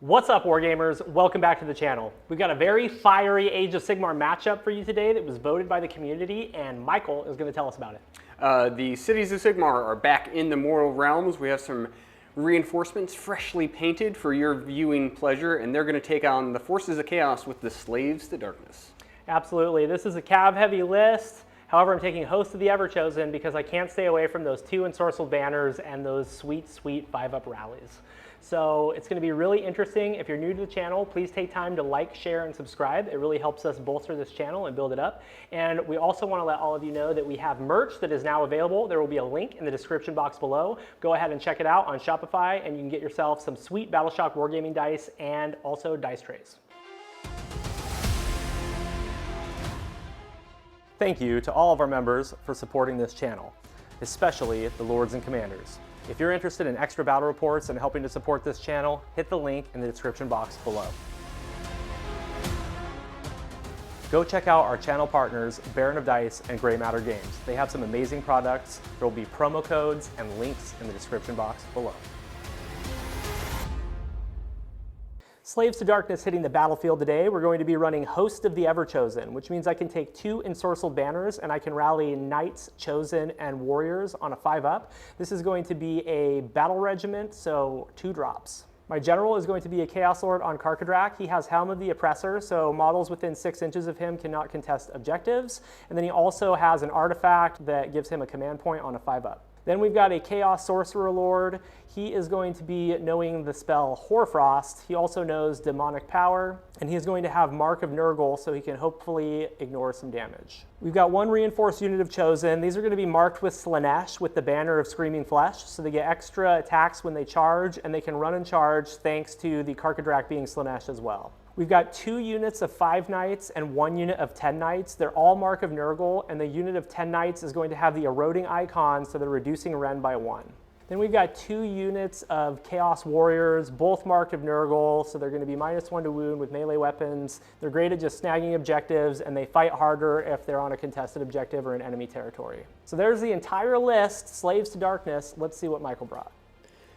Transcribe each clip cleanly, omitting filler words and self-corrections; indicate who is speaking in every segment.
Speaker 1: What's up, Wargamers? Welcome back to the channel. We've got a very fiery Age of Sigmar matchup for you today that was voted by the community, and Michael is going to tell us about it.
Speaker 2: The cities of Sigmar are back in the mortal realms. We have some reinforcements freshly painted for your viewing pleasure, and they're going to take on the forces of chaos with the slaves to darkness.
Speaker 1: Absolutely. This is a cav-heavy list. However, I'm taking Host of the Everchosen because I can't stay away from those 2 ensorcelled banners and those sweet, sweet 5-up rallies. So it's going to be really interesting. If you're new to the channel, please take time to like, share, and subscribe. It really helps us bolster this channel and build it up. And we also want to let all of you know that we have merch that is now available. There will be a link in the description box below. Go ahead and check it out on Shopify, and you can get yourself some sweet Battleshock Wargaming dice and also dice trays. Thank you to all of our members for supporting this channel, especially the Lords and Commanders. If you're interested in extra battle reports and helping to support this channel, hit the link in the description box below. Go check out our channel partners, Baron of Dice and Grey Matter Games. They have some amazing products. There will be promo codes and links in the description box below. Slaves to Darkness hitting the battlefield today. We're going to be running Host of the Everchosen, which means I can take 2 ensorcelled banners and I can rally Knights, Chosen, and Warriors on a 5-up. This is going to be a battle regiment, so 2 drops. My general is going to be a Chaos Lord on Karkadrak. He has Helm of the Oppressor, so models within 6 inches of him cannot contest objectives. And then he also has an artifact that gives him a command point on a 5-up. Then we've got a Chaos Sorcerer Lord. He is going to be knowing the spell Hoarfrost. He also knows Demonic Power, and he is going to have Mark of Nurgle, so he can hopefully ignore some damage. We've got 1 reinforced unit of Chosen. These are going to be marked with Slaanesh with the banner of Screaming Flesh, so they get extra attacks when they charge, and they can run and charge thanks to the Karkadrak being Slaanesh as well. We've got 2 units of 5 Knights and 1 unit of 10 Knights. They're all Mark of Nurgle, and the unit of 10 Knights is going to have the eroding icon, so they're reducing Ren by 1. Then we've got 2 units of Chaos Warriors, both Mark of Nurgle, so they're going to be -1 to wound with melee weapons. They're great at just snagging objectives, and they fight harder if they're on a contested objective or in enemy territory. So there's the entire list, Slaves to Darkness. Let's see what Michael brought.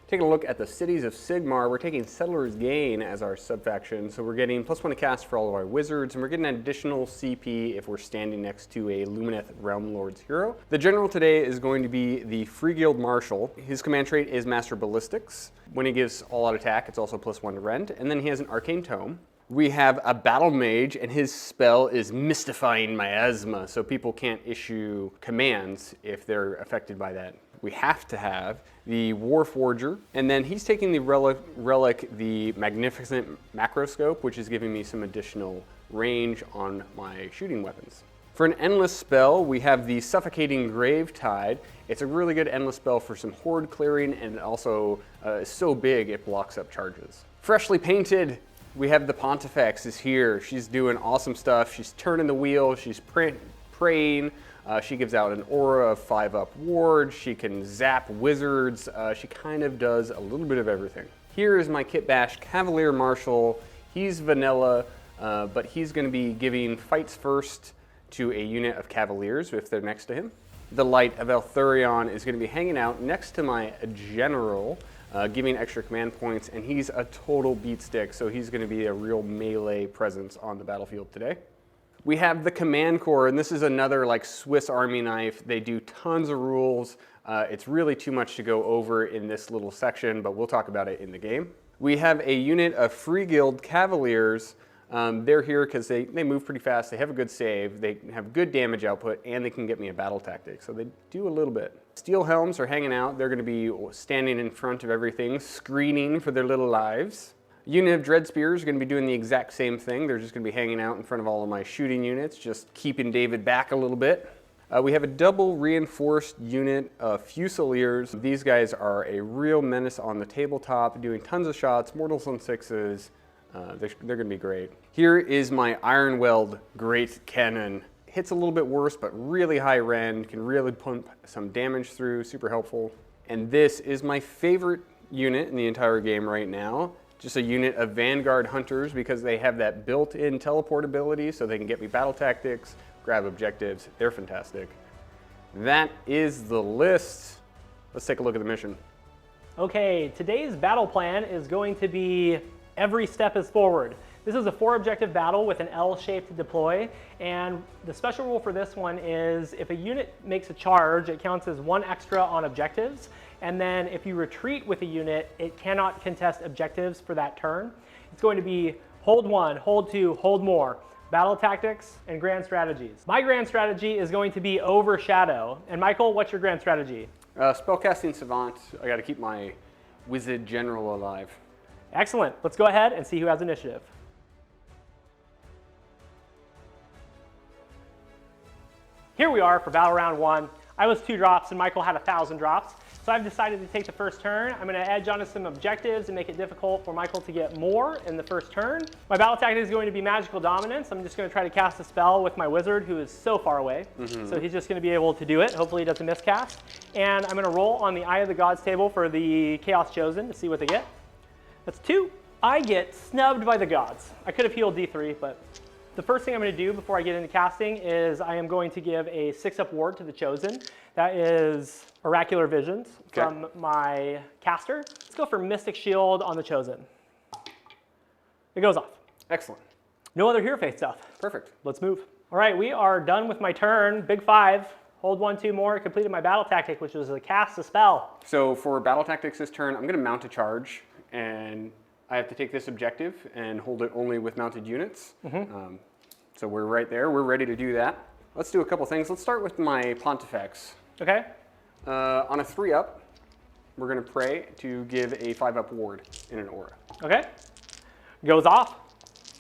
Speaker 2: Taking a look at the cities of Sigmar, we're taking Settler's Gain as our subfaction, so we're getting +1 to cast for all of our wizards, and we're getting an additional CP if we're standing next to a Lumineth Realm Lord's hero. The general today is going to be the Free Guild Marshal. His command trait is Master Ballistics. When he gives all-out attack, it's also +1 to rend, and then he has an Arcane Tome. We have a Battle Mage, and his spell is Mystifying Miasma, so people can't issue commands if they're affected by that. We have to have the Warforger, and then he's taking the relic, the Magnificent Macroscope, which is giving me some additional range on my shooting weapons. For an endless spell, we have the Suffocating Gravetide. It's a really good endless spell for some horde clearing, and it also is so big it blocks up charges. Freshly painted, we have the Pontifex is here. She's doing awesome stuff. She's turning the wheel, she's praying. She gives out an aura of 5-up ward. She can zap wizards. She kind of does a little bit of everything. Here is my Kit Bash Cavalier Marshal. He's vanilla, but he's going to be giving fights first to a unit of Cavaliers if they're next to him. The Light of Elthurion is going to be hanging out next to my General, giving extra command points, and he's a total beat stick, so he's going to be a real melee presence on the battlefield today. We have the Command Corps, and this is another like Swiss Army knife. They do tons of rules. It's really too much to go over in this little section, but we'll talk about it in the game. We have a unit of Free Guild Cavaliers. They're here because they move pretty fast. They have a good save. They have good damage output, and they can get me a battle tactic. So they do a little bit. Steel Helms are hanging out. They're going to be standing in front of everything, screening for their little lives. Unit of Dread Spears are going to be doing the exact same thing. They're just going to be hanging out in front of all of my shooting units, just keeping David back a little bit. We have a double reinforced unit of Fusiliers. These guys are a real menace on the tabletop, doing tons of shots, mortals on 6s. They're going to be great. Here is my Ironweld Great Cannon. Hits a little bit worse, but really high rend, can really pump some damage through, super helpful. And this is my favorite unit in the entire game right now. Just a unit of Vanguard Hunters because they have that built-in teleport ability so they can get me battle tactics, grab objectives. They're fantastic. That is the list. Let's take a look at the mission.
Speaker 1: Okay, today's battle plan is going to be Every step is forward. This is a 4-objective battle with an L-shaped deploy, and the special rule for this one is if a unit makes a charge, it counts as 1 extra on objectives, and then if you retreat with a unit, it cannot contest objectives for that turn. It's going to be hold 1, hold 2, hold more, battle tactics, and grand strategies. My grand strategy is going to be overshadow. And Michael, what's your grand strategy?
Speaker 2: Spellcasting Savant. I got to keep my Wizard General alive.
Speaker 1: Excellent. Let's go ahead and see who has initiative. Here we are for battle round 1. I was 2 drops and Michael had 1,000 drops. So I've decided to take the first turn. I'm going to edge onto some objectives and make it difficult for Michael to get more in the first turn. My battle tactic is going to be magical dominance. I'm just going to try to cast a spell with my wizard who is so far away. So he's just going to be able to do it. Hopefully he doesn't miscast. And I'm going to roll on the Eye of the Gods table for the Chaos Chosen to see what they get. That's 2. I get snubbed by the gods. I could have healed D3, but the first thing I'm going to do before I get into casting is I am going to give a 6-up ward to the Chosen. That is Oracular Visions from my caster. Let's go for Mystic Shield on the Chosen. It goes off.
Speaker 2: Excellent.
Speaker 1: No other hero faith stuff.
Speaker 2: Perfect.
Speaker 1: Let's move. All right, we are done with my turn. Big 5. Hold 1, 2 more. Completed my battle tactic, which was to cast a spell.
Speaker 2: So for battle tactics this turn, I'm going to mount a charge, and I have to take this objective and hold it only with mounted units. So we're right there. We're ready to do that. Let's do a couple things. Let's start with my Pontifex.
Speaker 1: Okay.
Speaker 2: On a 3-up, we're going to pray to give a 5-up ward in an aura.
Speaker 1: Okay. Goes off.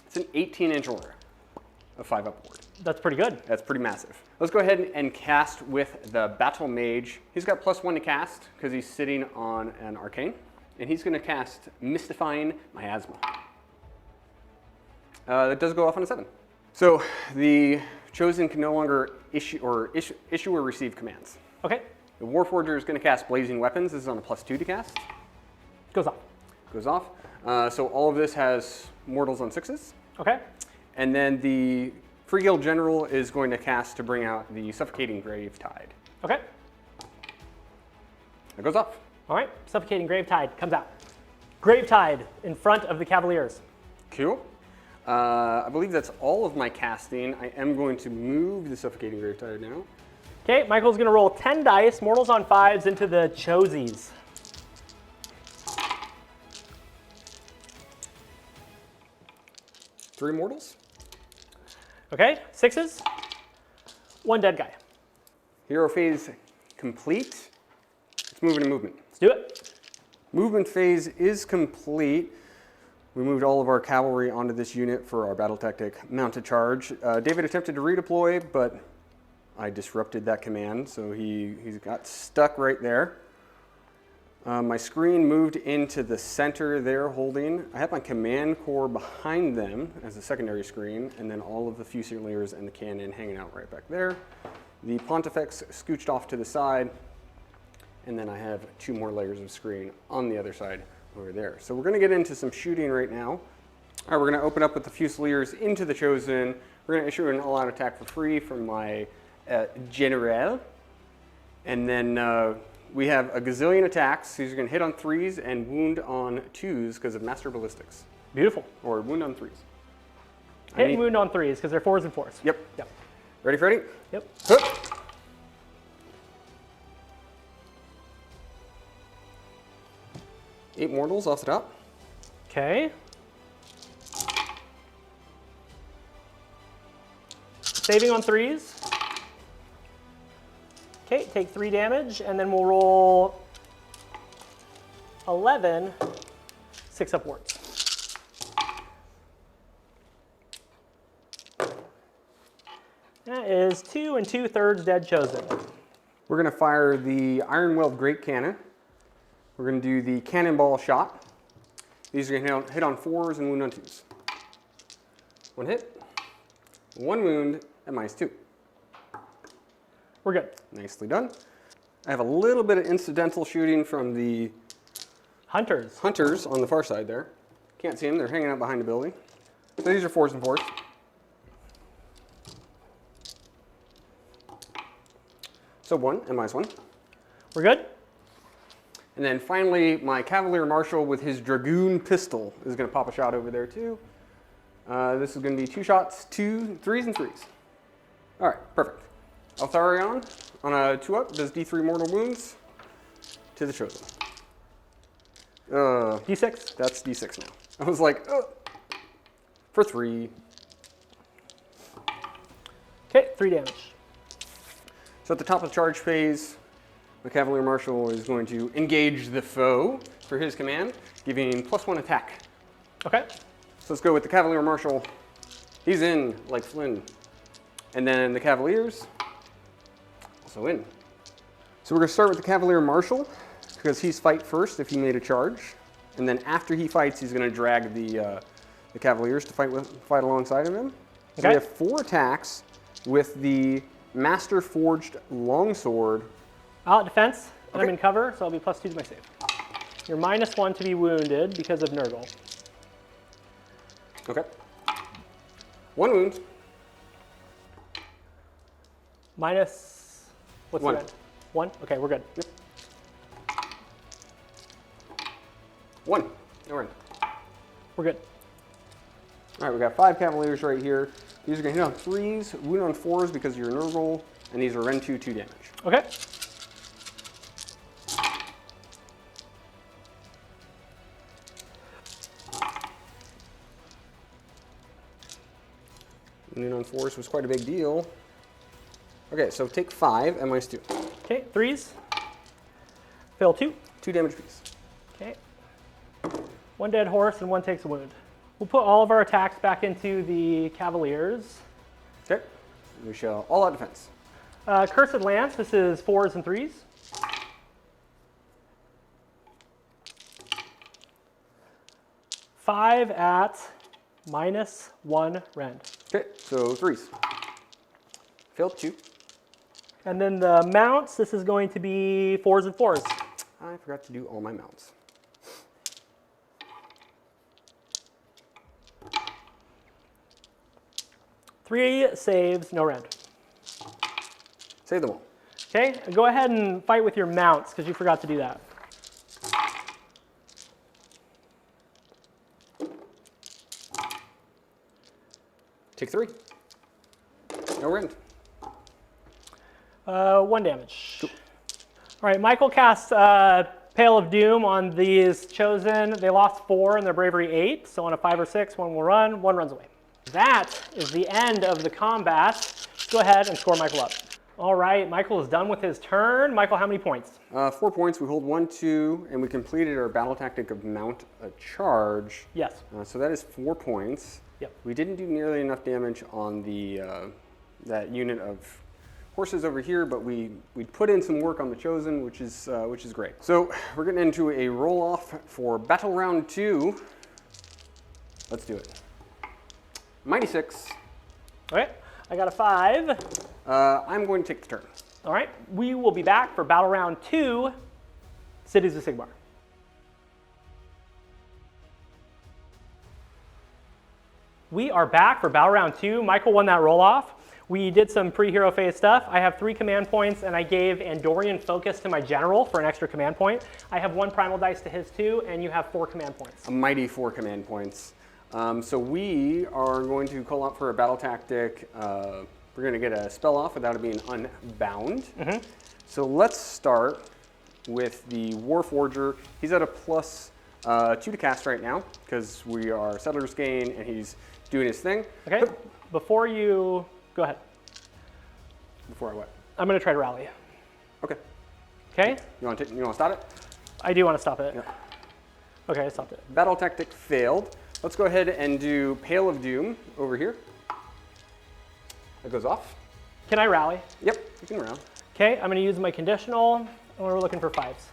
Speaker 2: It's an 18-inch aura, a 5-up ward.
Speaker 1: That's pretty good.
Speaker 2: That's pretty massive. Let's go ahead and cast with the Battle Mage. He's got +1 to cast because he's sitting on an arcane. And he's going to cast Mystifying Miasma. That does go off on a 7. So the Chosen can no longer issue or receive commands.
Speaker 1: Okay.
Speaker 2: The Warforger is going to cast Blazing Weapons. This is on a +2 to cast.
Speaker 1: Goes off.
Speaker 2: Goes off. So all of this has mortals on 6s.
Speaker 1: Okay.
Speaker 2: And then the Free Guild General is going to cast to bring out the Suffocating Grave Tide.
Speaker 1: Okay.
Speaker 2: That goes off.
Speaker 1: All right. Suffocating Grave Tide comes out. Grave Tide in front of the Cavaliers.
Speaker 2: Cool. I believe that's all of my casting. I am going to move the Suffocating Grave Tide now.
Speaker 1: Okay, Michael's going to roll 10 dice, mortals on 5s into the Chosies.
Speaker 2: Three mortals.
Speaker 1: Okay, 6s. 1 dead guy.
Speaker 2: Hero phase complete. Let's move into movement.
Speaker 1: Let's do it.
Speaker 2: Movement phase is complete. We moved all of our cavalry onto this unit for our battle tactic mounted charge. David attempted to redeploy, but I disrupted that command, so he got stuck right there. My screen moved into the center there holding. I have my command core behind them as a secondary screen, and then all of the Fusiliers and the cannon hanging out right back there. The Pontifex scooched off to the side, and then I have 2 more layers of screen on the other side over there. So we're going to get into some shooting right now. All right, we're going to open up with the Fusiliers into the Chosen. We're going to issue an all-out attack for free from my General. And then we have a gazillion attacks. These are going to hit on 3s and wound on 2s because of Master Ballistics.
Speaker 1: Beautiful.
Speaker 2: Or wound on 3s.
Speaker 1: Hit and wound on 3s because they're 4s and 4s.
Speaker 2: Yep.
Speaker 1: Yep.
Speaker 2: Ready, Freddy?
Speaker 1: Yep.
Speaker 2: Hup. Eight mortals off the top.
Speaker 1: Okay. Saving on 3s. Okay, take 3 damage, and then we'll roll 11 6-up wards. That is 2 2/3 dead Chosen.
Speaker 2: We're going to fire the Iron Weld Great Cannon. We're going to do the Cannonball Shot. These are going to hit on 4s and wound on 2s. 1 hit, 1 wound, and -2.
Speaker 1: We're good.
Speaker 2: Nicely done. I have a little bit of incidental shooting from the
Speaker 1: Hunters.
Speaker 2: hunters on the far side there. Can't see them, they're hanging out behind the building. So these are 4s and 4s. So 1 and -1.
Speaker 1: We're good.
Speaker 2: And And then finally, my Cavalier Marshal with his Dragoon pistol is going to pop a shot over there too. This is going to be 2 shots, 2 3s and 3s. All right, perfect. Altharion on a 2-up does D3 mortal wounds to the Chosen.
Speaker 1: D6.
Speaker 2: That's D6 now. I was like, for 3.
Speaker 1: Okay, 3 damage.
Speaker 2: So at the top of the charge phase, the Cavalier Marshal is going to engage the foe for his command, giving +1 attack.
Speaker 1: Okay.
Speaker 2: So let's go with the Cavalier Marshal. He's in like Flynn. And then the Cavaliers, also in. So we're going to start with the Cavalier Marshal because he's fight first if he made a charge. And then after he fights, he's going to drag the Cavaliers to fight alongside of him. So we have 4 attacks with the Master Forged Longsword.
Speaker 1: I'll at defense, and I'm in cover, so I'll be +2 to my save. You're -1 to be wounded because of Nurgle.
Speaker 2: Okay. 1 wound.
Speaker 1: Minus, what's
Speaker 2: 1.
Speaker 1: the red? 1? Okay, we're good.
Speaker 2: Yep. 1. No rend.
Speaker 1: We're good.
Speaker 2: All right, we got 5 Cavaliers right here. These are going to hit on 3s, wound on 4s because you're Nurgle, and these are rend 2, 2 damage.
Speaker 1: Okay.
Speaker 2: Wound on 4s was quite a big deal. Okay, so take 5 and -2.
Speaker 1: Okay, 3s. Fail 2.
Speaker 2: 2 damage piece.
Speaker 1: Okay. 1 dead horse and 1 takes a wound. We'll put all of our attacks back into the Cavaliers.
Speaker 2: Okay. We shall all out defense.
Speaker 1: Cursed Lance, this is 4s and 3s. Five at -1 rend.
Speaker 2: Okay, so 3s. Failed 2.
Speaker 1: And then the mounts, this is going to be 4s and 4s.
Speaker 2: I forgot to do all my mounts.
Speaker 1: Three saves, no rend.
Speaker 2: Save them all.
Speaker 1: Okay, go ahead and fight with your mounts because you forgot to do that.
Speaker 2: Take 3. No rend.
Speaker 1: 1 damage. Cool. All right, Michael casts Pale of Doom on these Chosen. They lost 4 and their bravery 8, so on a 5 or 6, 1 will run, 1 runs away. That is the end of the combat. Go ahead and score Michael up. All right, Michael is done with his turn. Michael, how many points?
Speaker 2: 4 points. We hold 1, 2, and we completed our battle tactic of mount a charge.
Speaker 1: Yes.
Speaker 2: So that is 4 points.
Speaker 1: Yep.
Speaker 2: We didn't do nearly enough damage on the that unit of horses over here, but we put in some work on the Chosen, which is great. So we're getting into a roll off for battle round 2. Let's do it. Mighty 6.
Speaker 1: All right, I got a 5.
Speaker 2: I'm going to take the turn.
Speaker 1: All right, we will be back for battle round 2, Cities of Sigmar. We are back for battle round 2. Michael won that roll off. We did some pre-hero phase stuff. I have 3 command points, and I gave Andorian Focus to my general for an extra command point. I have 1 primal dice to his 2, and you have 4 command points.
Speaker 2: A mighty 4 command points. So we are going to call out for a battle tactic. We're going to get a spell off without it being unbound. Mm-hmm. So let's start with the Warforger. He's at a +2 to cast right now because we are Settler's Gain and he's doing his thing.
Speaker 1: Okay, before you, go ahead.
Speaker 2: Before I what?
Speaker 1: I'm going to try to rally.
Speaker 2: Okay.
Speaker 1: Okay?
Speaker 2: You want to stop it?
Speaker 1: I do want to stop it.
Speaker 2: Yeah.
Speaker 1: Okay, I stopped it.
Speaker 2: Battle tactic failed. Let's go ahead and do Pale of Doom over here. That goes off.
Speaker 1: Can I rally?
Speaker 2: Yep, you can round.
Speaker 1: Okay, I'm going to use my conditional, and we're looking for 5s.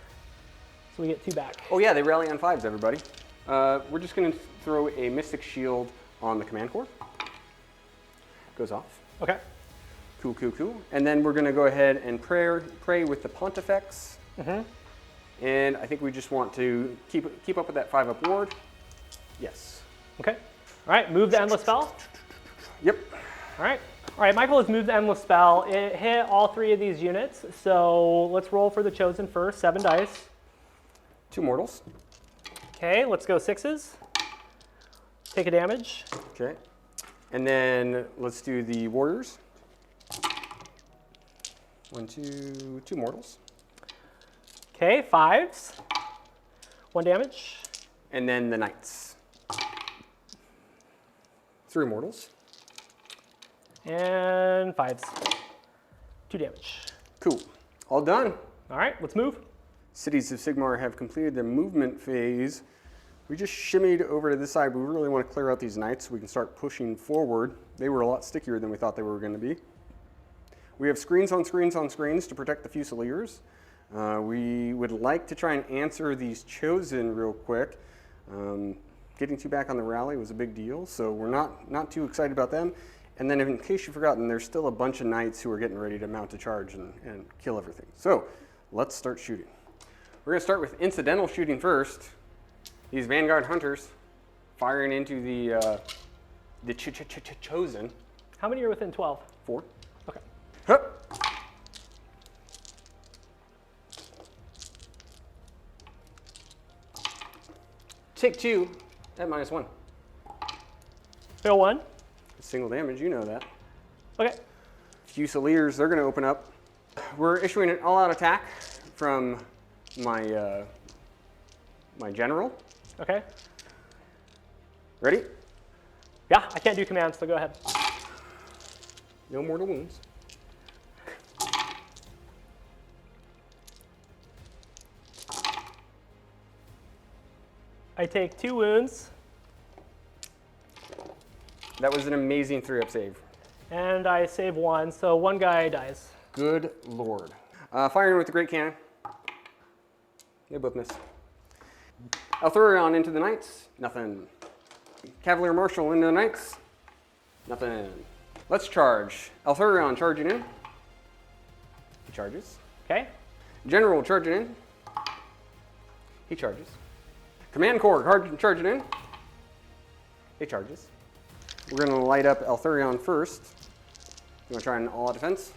Speaker 1: So we get 2 back.
Speaker 2: Oh yeah, they rally on 5s, everybody. We're just going to throw a Mystic Shield on the command core. Goes off.
Speaker 1: Okay.
Speaker 2: Cool, cool, cool. And then we're going to go ahead and pray with the Pontifex. Mm-hmm. And I think we just want to keep up with that 5-up ward. Yes.
Speaker 1: Okay. All right, move the Endless Spell.
Speaker 2: Yep.
Speaker 1: All right. All right, Michael has moved the Endless Spell. It hit all 3 of these units, so let's roll for the Chosen first, 7 dice.
Speaker 2: 2 mortals.
Speaker 1: Okay, let's go 6s. Take a damage.
Speaker 2: Okay. And then let's do the warriors. 1, 2, 2 mortals.
Speaker 1: Okay, 5s. 1 damage.
Speaker 2: And then the knights. 3 mortals.
Speaker 1: And 5s. 2 damage.
Speaker 2: Cool. All done.
Speaker 1: All right, let's move.
Speaker 2: Cities of Sigmar have completed the movement phase. We just shimmied over to this side. We really want to clear out these knights so we can start pushing forward. They were a lot stickier than we thought they were going to be. We have screens on screens on screens to protect the Fusiliers. We would like to try and answer these Chosen real quick. Getting 2 back on the rally was a big deal, so we're not too excited about them. And then in case you've forgotten, there's still a bunch of knights who are getting ready to mount a charge and kill everything. So let's start shooting. We're going to start with incidental shooting first. These Vanguard Hunters firing into the Chosen.
Speaker 1: How many are within 12?
Speaker 2: 4.
Speaker 1: Okay.
Speaker 2: Hup. Take 2 at -1.
Speaker 1: Fail 1.
Speaker 2: Single damage, you know that.
Speaker 1: Okay.
Speaker 2: Fusiliers, they're going to open up. We're issuing an all-out attack from my my general.
Speaker 1: Okay.
Speaker 2: Ready?
Speaker 1: Yeah, I can't do commands, so go ahead.
Speaker 2: No mortal wounds.
Speaker 1: I take 2 wounds,
Speaker 2: That was an amazing 3-up save.
Speaker 1: and I save 1, so 1 guy dies.
Speaker 2: Good lord. Firing with the Great Cannon. They both miss. Althurion into the Knights. Nothing. Cavalier Marshal into the Knights. Nothing. Let's charge. Althurion charging in. He charges.
Speaker 1: Okay.
Speaker 2: General charging in. He charges. Command Corps charging in. He charges. We're going to light up Althurion first. You want to try an all-out defense?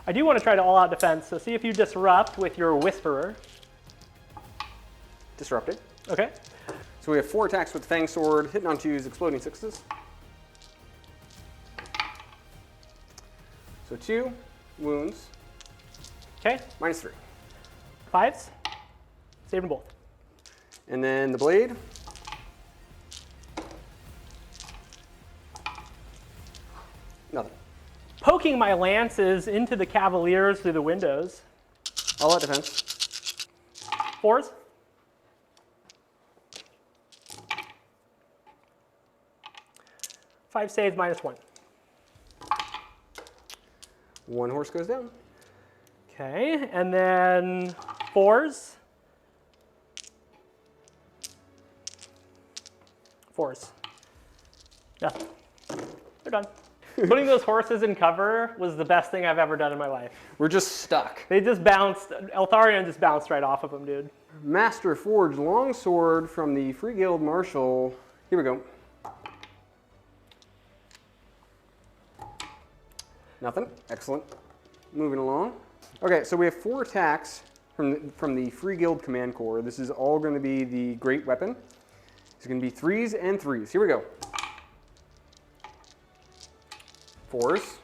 Speaker 1: I do want to try to all-out defense, so see if you disrupt with your Whisperer.
Speaker 2: Disrupted.
Speaker 1: Okay.
Speaker 2: So we have 4 attacks with the Fang Sword, hitting on 2s, exploding 6s. So 2 wounds,
Speaker 1: Okay.
Speaker 2: -3.
Speaker 1: 5s. Save them both.
Speaker 2: And then the blade. Nothing.
Speaker 1: Poking my lances into the Cavaliers through the windows.
Speaker 2: All out defense.
Speaker 1: 4s. Five saves, -1.
Speaker 2: 1 horse goes down.
Speaker 1: Okay, and then 4s. 4s. Nothing. They're done. Putting those horses in cover was the best thing I've ever done in my life.
Speaker 2: We're just stuck.
Speaker 1: They just bounced, Eltharion just bounced right off of them, dude.
Speaker 2: Master Forge Longsword from the Free Guild Marshal. Here we go. Nothing. Excellent. Moving along. Okay, so we have 4 attacks from the Free Guild Command Corps. This is all going to be the Great Weapon. It's going to be 3s and 3s. Here we go. 4s.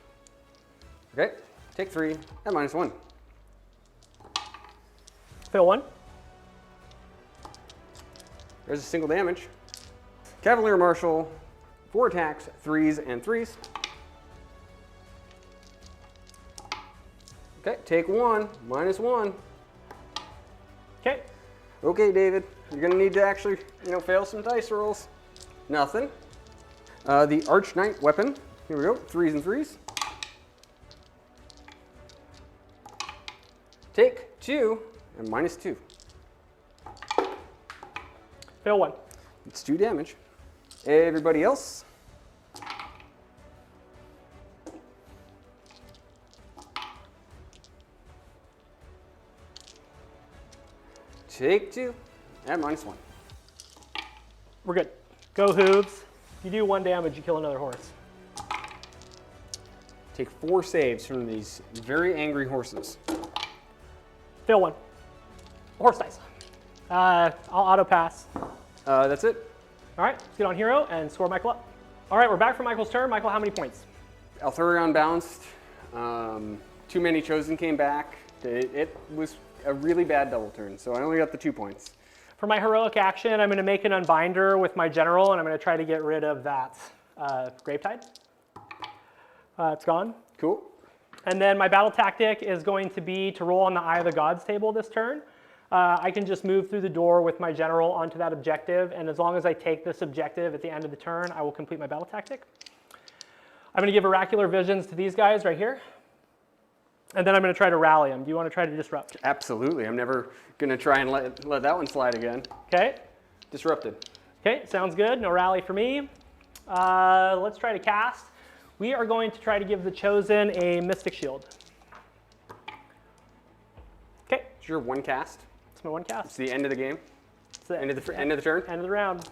Speaker 2: Okay, take 3 at -1.
Speaker 1: Fail 1.
Speaker 2: There's a single damage. Cavalier Marshal, 4 attacks, 3s and 3s. Okay, take 1, -1.
Speaker 1: Okay.
Speaker 2: Okay, David, you're gonna need to actually, fail some dice rolls. Nothing. The Arch Knight weapon. Here we go, 3s and 3s. Take 2 and -2.
Speaker 1: Fail 1.
Speaker 2: It's 2 damage. Everybody else? Take 2 at -1.
Speaker 1: We're good. Go hooves. If you do 1 damage, you kill another horse.
Speaker 2: Take 4 saves from these very angry horses.
Speaker 1: Fail 1. Horse dice. I'll auto pass.
Speaker 2: That's it.
Speaker 1: All right, let's get on hero and score Michael up. All right, we're back for Michael's turn. Michael, how many points?
Speaker 2: Althurion bounced. Too many chosen came back. It was a really bad double turn, so I only got the 2 points.
Speaker 1: For my heroic action, I'm going to make an unbinder with my general, and I'm going to try to get rid of that Gravetide. It's gone.
Speaker 2: Cool.
Speaker 1: And then my battle tactic is going to be to roll on the Eye of the Gods table this turn. I can just move through the door with my general onto that objective, and as long as I take this objective at the end of the turn, I will complete my battle tactic. I'm going to give Oracular Visions to these guys right here, and then I'm going to try to rally them. Do you want to try to disrupt?
Speaker 2: Absolutely. I'm never going to try and let that one slide again.
Speaker 1: Okay.
Speaker 2: Disrupted.
Speaker 1: Okay, sounds good. No rally for me. Let's try to cast. We are going to try to give the Chosen a Mystic Shield. Okay.
Speaker 2: It's your one cast.
Speaker 1: It's my one cast.
Speaker 2: It's the end of the game.
Speaker 1: It's the
Speaker 2: End of the turn.
Speaker 1: End of the round.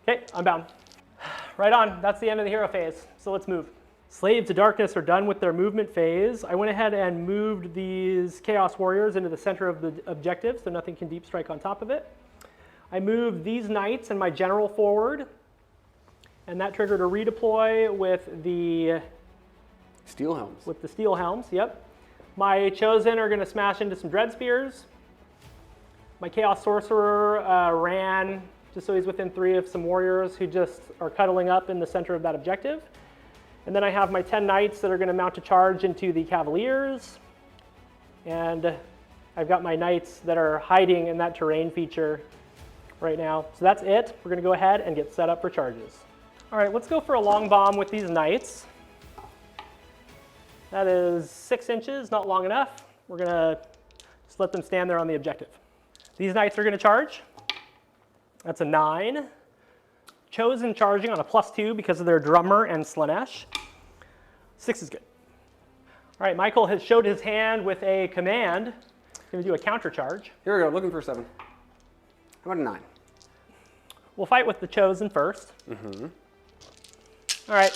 Speaker 1: Okay, I'm bound. Right on. That's the end of the hero phase. So let's move. Slaves to Darkness are done with their movement phase. I went ahead and moved these Chaos Warriors into the center of the objective, so nothing can deep strike on top of it. I moved these Knights and my General forward, and that triggered a redeploy with the
Speaker 2: Steel Helms.
Speaker 1: With the Steel Helms, yep. My Chosen are going to smash into some Dread Spears. My Chaos Sorcerer ran just so he's within 3 of some Warriors who just are cuddling up in the center of that objective. And then I have my 10 Knights that are going to mount a charge into the Cavaliers. And I've got my Knights that are hiding in that terrain feature right now. So that's it. We're going to go ahead and get set up for charges. All right, let's go for a long bomb with these Knights. That is 6 inches, not long enough. We're going to just let them stand there on the objective. These Knights are going to charge. That's a 9. Chosen charging on a +2 because of their Drummer and Slanesh. 6 is good. All right, Michael has showed his hand with a command. He's going to do a counter charge.
Speaker 2: Here we go, looking for a 7. How about a 9?
Speaker 1: We'll fight with the Chosen first. All right,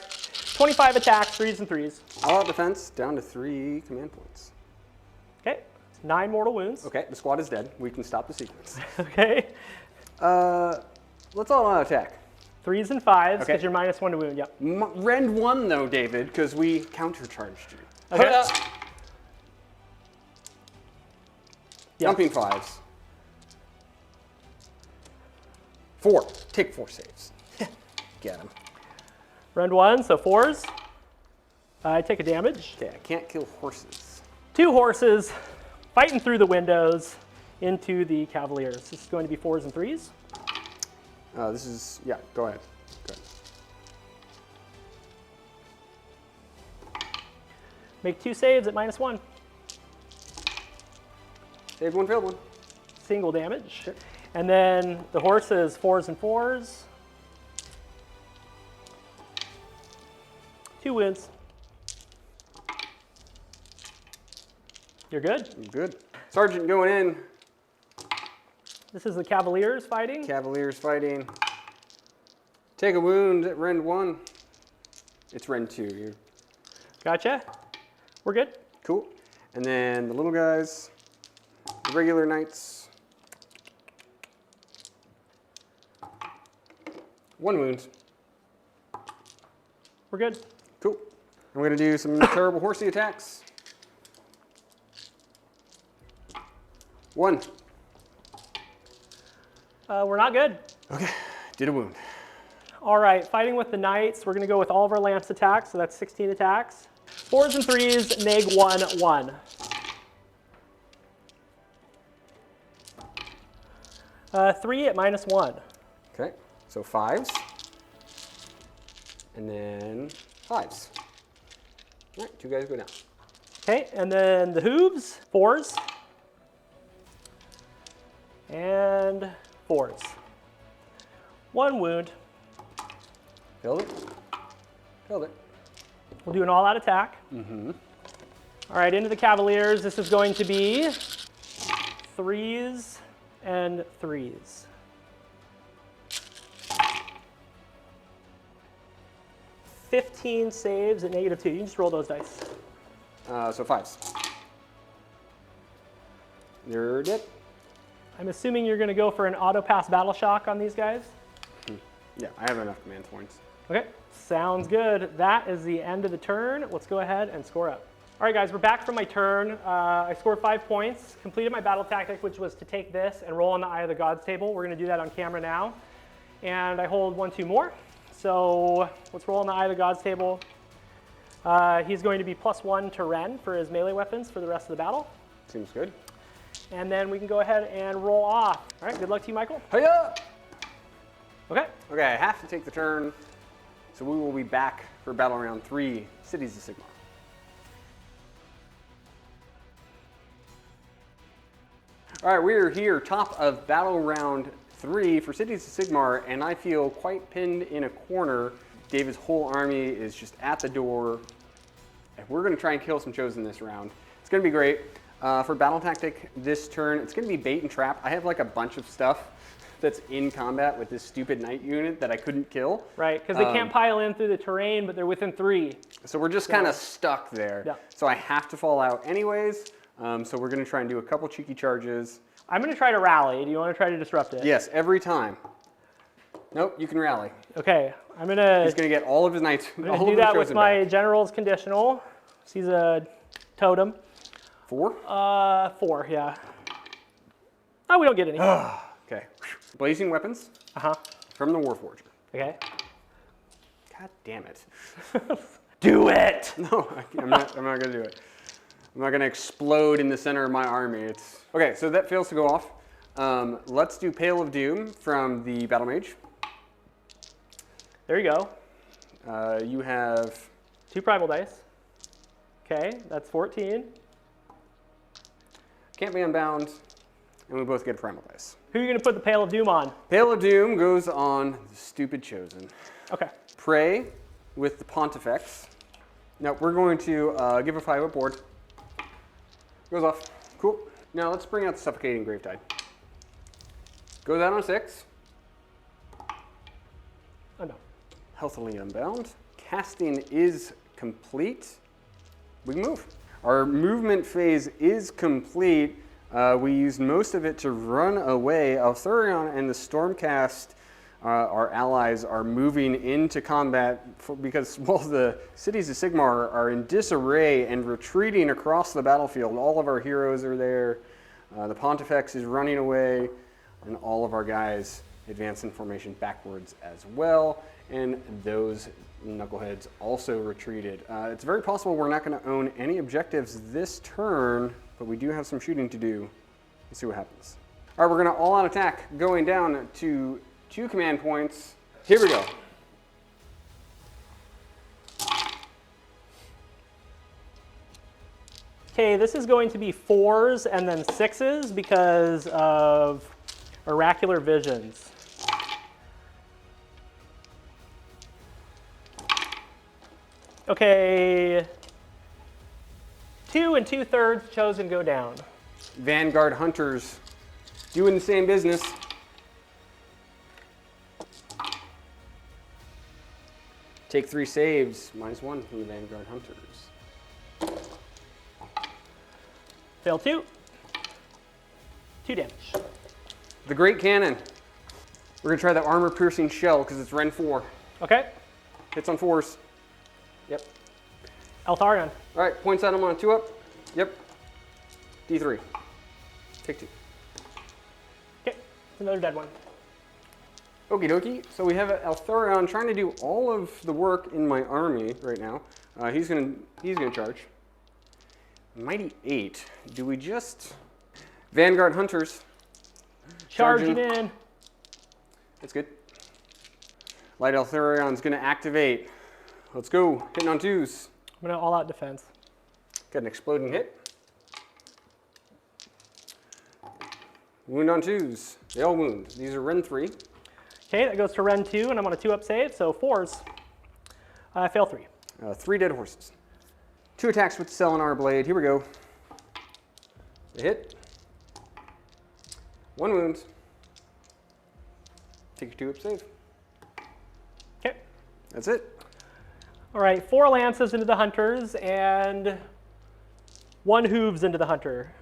Speaker 1: 25 attacks, 3s and 3s.
Speaker 2: All out defense, down to 3 command points.
Speaker 1: Okay, 9 mortal wounds.
Speaker 2: Okay, the squad is dead. We can stop the sequence.
Speaker 1: Okay.
Speaker 2: Let's all out attack.
Speaker 1: 3s and 5s, because
Speaker 2: Okay.
Speaker 1: you're -1 to wound, yep.
Speaker 2: Rend 1 though, David, because we countercharged you.
Speaker 1: Okay. Yep.
Speaker 2: Jumping 5s. 4. Take 4 saves. Get him.
Speaker 1: Rend 1, so 4s. I take a damage.
Speaker 2: Okay, I can't kill horses.
Speaker 1: 2 horses fighting through the windows into the Cavaliers. This is going to be 4s and 3s.
Speaker 2: This is, yeah, go ahead.
Speaker 1: Make 2 saves at -1.
Speaker 2: Saved 1, failed 1.
Speaker 1: Single damage. Sure. And then the horses, 4s and 4s. 2 wins. You're good.
Speaker 2: I'm good. Sergeant going in.
Speaker 1: This is the Cavaliers fighting.
Speaker 2: Cavaliers fighting. Take a wound at Rend 1. It's Rend 2. You're
Speaker 1: Gotcha. We're good.
Speaker 2: cool. And then the little guys, the regular Knights. 1 wound.
Speaker 1: We're good.
Speaker 2: Cool. I'm going to do some terrible horsey attacks. 1.
Speaker 1: We're not good.
Speaker 2: Okay, did a wound.
Speaker 1: All right, fighting with the Knights. We're going to go with all of our Lance attacks, so that's 16 attacks. 4s and 3s, neg 1, 1. 3 at -1.
Speaker 2: Okay, so 5s. And then 5s. All right, 2 guys go down.
Speaker 1: Okay, and then the hooves, 4s. And 4s. 1 wound.
Speaker 2: Killed it. Killed it.
Speaker 1: We'll do an all-out attack. All right, into the Cavaliers. This is going to be 3s and 3s. 15 saves at -2. You can just roll those dice.
Speaker 2: So 5s. You're dead.
Speaker 1: I'm assuming you're going to go for an auto pass battle shock on these guys.
Speaker 2: Yeah, I have enough command points.
Speaker 1: Okay, sounds good. That is the end of the turn. Let's go ahead and score up. All right, guys, we're back from my turn. I scored 5 points, completed my battle tactic, which was to take this and roll on the Eye of the Gods table. We're going to do that on camera now. And I hold 1, 2 more. So let's roll on the Eye of the Gods table. He's going to be +1 to Ren for his melee weapons for the rest of the battle.
Speaker 2: Seems good.
Speaker 1: And then we can go ahead and roll off. All right, good luck to you, Michael.
Speaker 2: Hiya!
Speaker 1: Okay.
Speaker 2: Okay, I have to take the turn. So we will be back for battle round 3, Cities of Sigmar. All right, we are here, top of battle round 3 for Cities of Sigmar, and I feel quite pinned in a corner. David's whole army is just at the door. We're going to try and kill some Chosen this round. It's going to be great. For battle tactic this turn, it's going to be bait and trap. I have like a bunch of stuff that's in combat with this stupid knight unit that I couldn't kill.
Speaker 1: Right, because they can't pile in through the terrain, but they're within 3.
Speaker 2: So we're just kind of stuck there.
Speaker 1: Yeah.
Speaker 2: So I have to fall out anyways. So we're going to try and do a couple cheeky charges.
Speaker 1: I'm going to try to rally. Do you want to try to disrupt it?
Speaker 2: Yes, every time. Nope, you can rally.
Speaker 1: Okay, I'm going to
Speaker 2: He's going to get all of his knights.
Speaker 1: do that with my general's conditional. He's a totem.
Speaker 2: 4?
Speaker 1: 4, yeah. Oh, we don't get any.
Speaker 2: Okay. Blazing weapons
Speaker 1: Uh-huh.
Speaker 2: from the Warforger.
Speaker 1: Okay.
Speaker 2: God damn it.
Speaker 1: Do it!
Speaker 2: No, I'm not going to do it. I'm not going to explode in the center of my army. Okay, so that fails to go off. Let's do Pale of Doom from the Battle Mage.
Speaker 1: There you go.
Speaker 2: You have
Speaker 1: 2 primal dice. Okay, that's 14.
Speaker 2: Can't be unbound, and we both get primal dice.
Speaker 1: Who are you going to put the Pale of Doom on?
Speaker 2: Pale of Doom goes on the stupid Chosen.
Speaker 1: Okay.
Speaker 2: Prey with the Pontifex. Now we're going to give a 5-up board. Goes off. Cool. Now let's bring out the Suffocating Gravetide. Goes out on 6.
Speaker 1: Oh, no.
Speaker 2: Healthily unbound. Casting is complete. We can move. Our movement phase is complete. We used most of it to run away. Althurion and the Stormcast, our allies, are moving into combat because, well, the Cities of Sigmar are in disarray and retreating across the battlefield. All of our heroes are there. The Pontifex is running away, and all of our guys advance in formation backwards as well. And those knuckleheads also retreated. It's very possible we're not going to own any objectives this turn, but we do have some shooting to do. Let's see what happens. All right, we're going to all-out attack, going down to 2 command points. Here we go.
Speaker 1: Okay, this is going to be 4s and then 6s because of oracular visions. Okay, 2 2/3 Chosen go down.
Speaker 2: Vanguard Hunters doing the same business. Take 3 saves, -1 from the Vanguard Hunters.
Speaker 1: Fail 2. 2 damage.
Speaker 2: The Great Cannon. We're going to try the armor-piercing shell because it's Ren 4.
Speaker 1: Okay,
Speaker 2: Hits on 4s. Yep.
Speaker 1: Altharion.
Speaker 2: All right, points at him on a 2-up. Yep. D3. Take 2.
Speaker 1: Okay, another dead one.
Speaker 2: Okie dokie. So we have Altharion trying to do all of the work in my army right now. He's gonna charge. Mighty 8. Do we just Vanguard Hunters?
Speaker 1: Charging in.
Speaker 2: That's good. Light Altharion's gonna activate. Let's go. Hitting on 2s.
Speaker 1: I'm gonna all-out defense.
Speaker 2: Got an exploding hit. Wound on 2s. They all wound. These are Ren 3.
Speaker 1: Okay, that goes to Ren 2, and I'm on a 2-up save, so 4s. I fail 3.
Speaker 2: 3 dead horses. 2 attacks with the Selenar Blade. Here we go. A hit. 1 wound. Take your 2-up save.
Speaker 1: Okay.
Speaker 2: That's it.
Speaker 1: All right, 4 lances into the hunters and 1 hooves into the hunter.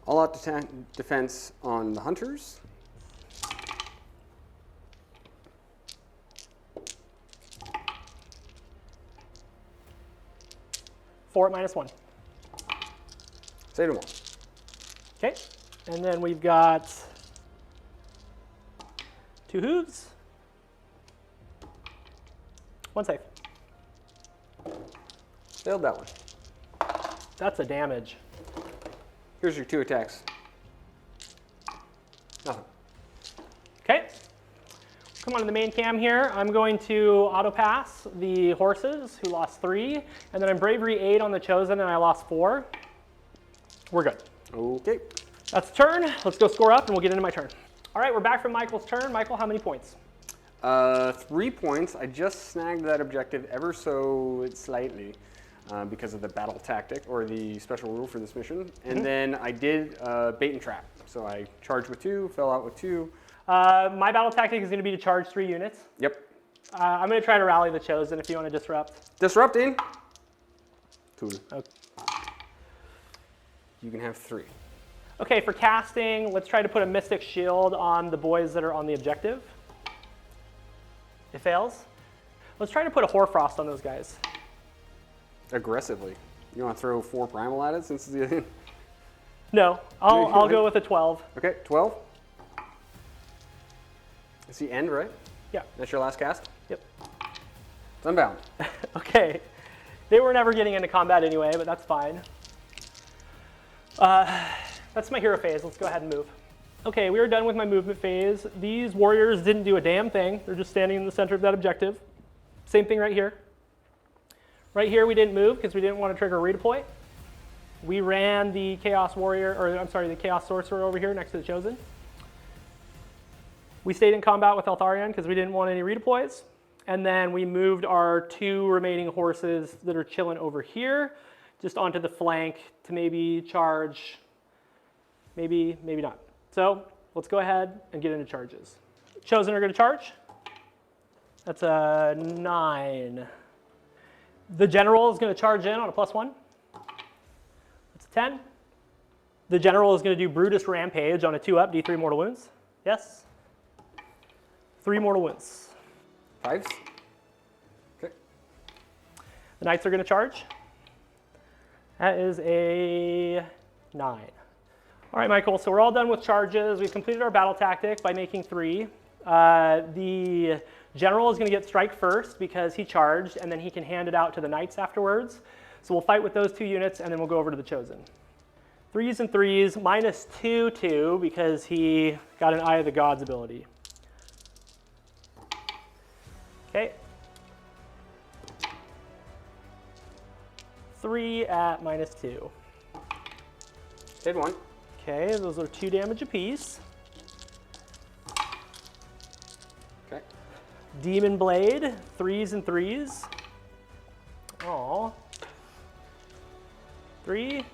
Speaker 2: All out defense on the hunters.
Speaker 1: Four at -1.
Speaker 2: Save them all.
Speaker 1: Okay, and then we've got 2 hooves. 1 save.
Speaker 2: Failed that one.
Speaker 1: That's a damage.
Speaker 2: Here's your 2 attacks. Nothing.
Speaker 1: Okay, come on to the main cam here. I'm going to auto pass the horses who lost 3, and then I'm bravery 8 on the chosen and I lost 4. We're good.
Speaker 2: Okay.
Speaker 1: That's the turn. Let's go score up and we'll get into my turn. All right, we're back from Michael's turn. Michael, how many points?
Speaker 2: 3 points. I just snagged that objective ever so slightly because of the battle tactic or the special rule for this mission. And then I did bait and trap. So I charged with 2, fell out with 2.
Speaker 1: My battle tactic is going to be to charge 3 units.
Speaker 2: Yep.
Speaker 1: I'm going to try to rally the chosen if you want to disrupt.
Speaker 2: Disrupting. 2.
Speaker 1: Okay.
Speaker 2: You can have 3.
Speaker 1: Okay, for casting, let's try to put a Mystic Shield on the boys that are on the objective. It fails. Let's try to put a Hoarfrost on those guys.
Speaker 2: Aggressively. You want to throw 4 primal at it since it's the...
Speaker 1: No, I'll go with a 12.
Speaker 2: Okay, 12. It's the end, right?
Speaker 1: Yeah.
Speaker 2: That's your last cast?
Speaker 1: Yep.
Speaker 2: It's unbound.
Speaker 1: Okay. They were never getting into combat anyway, but that's fine. That's my hero phase. Let's go ahead and move. Okay, we are done with my movement phase. These warriors didn't do a damn thing. They're just standing in the center of that objective. Same thing right here. Right here we didn't move because we didn't want to trigger a redeploy. We ran the Chaos Warrior, or I'm sorry, the Chaos Sorcerer over here next to the Chosen. We stayed in combat with Eltharion because we didn't want any redeploys. And then we moved our 2 remaining horses that are chilling over here just onto the flank to maybe charge, maybe not. So let's go ahead and get into charges. Chosen are going to charge. That's a 9. The General is going to charge in on a +1. That's a 10. The General is going to do Brutus Rampage on a 2-up, D3 mortal wounds. Yes. 3 mortal wounds.
Speaker 2: 5s. Okay.
Speaker 1: The Knights are going to charge. That is a 9. All right, Michael, so we're all done with charges. We've completed our battle tactic by making 3. The General is going to get strike first because he charged, and then he can hand it out to the Knights afterwards. So we'll fight with those 2 units, and then we'll go over to the Chosen. 3s and 3s, -2, 2, because he got an Eye of the Gods ability. Okay. 3 at -2.
Speaker 2: Hit 1.
Speaker 1: Okay, those are 2 damage apiece.
Speaker 2: Okay.
Speaker 1: Demon Blade, 3s and 3s. Aw. 3.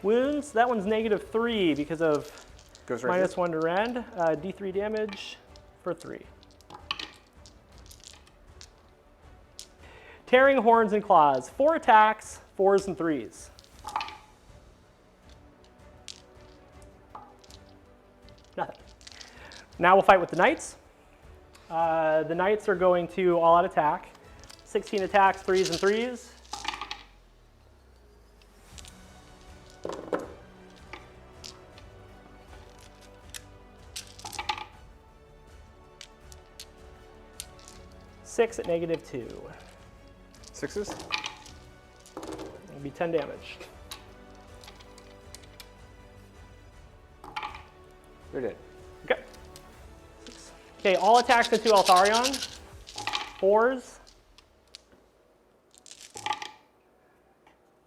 Speaker 1: Wounds, that one's -3 because of
Speaker 2: Goes right here.
Speaker 1: -1 to rend. D3 damage for 3. Tearing Horns and Claws, 4 attacks, 4s and 3s. Nothing. Now we'll fight with the Knights. The Knights are going to all-out attack. 16 attacks, 3s and 3s. Six at -2.
Speaker 2: 6s.
Speaker 1: It'll be 10 damage.
Speaker 2: They're dead.
Speaker 1: Okay. Okay, all attacks into Eltharion. 4s.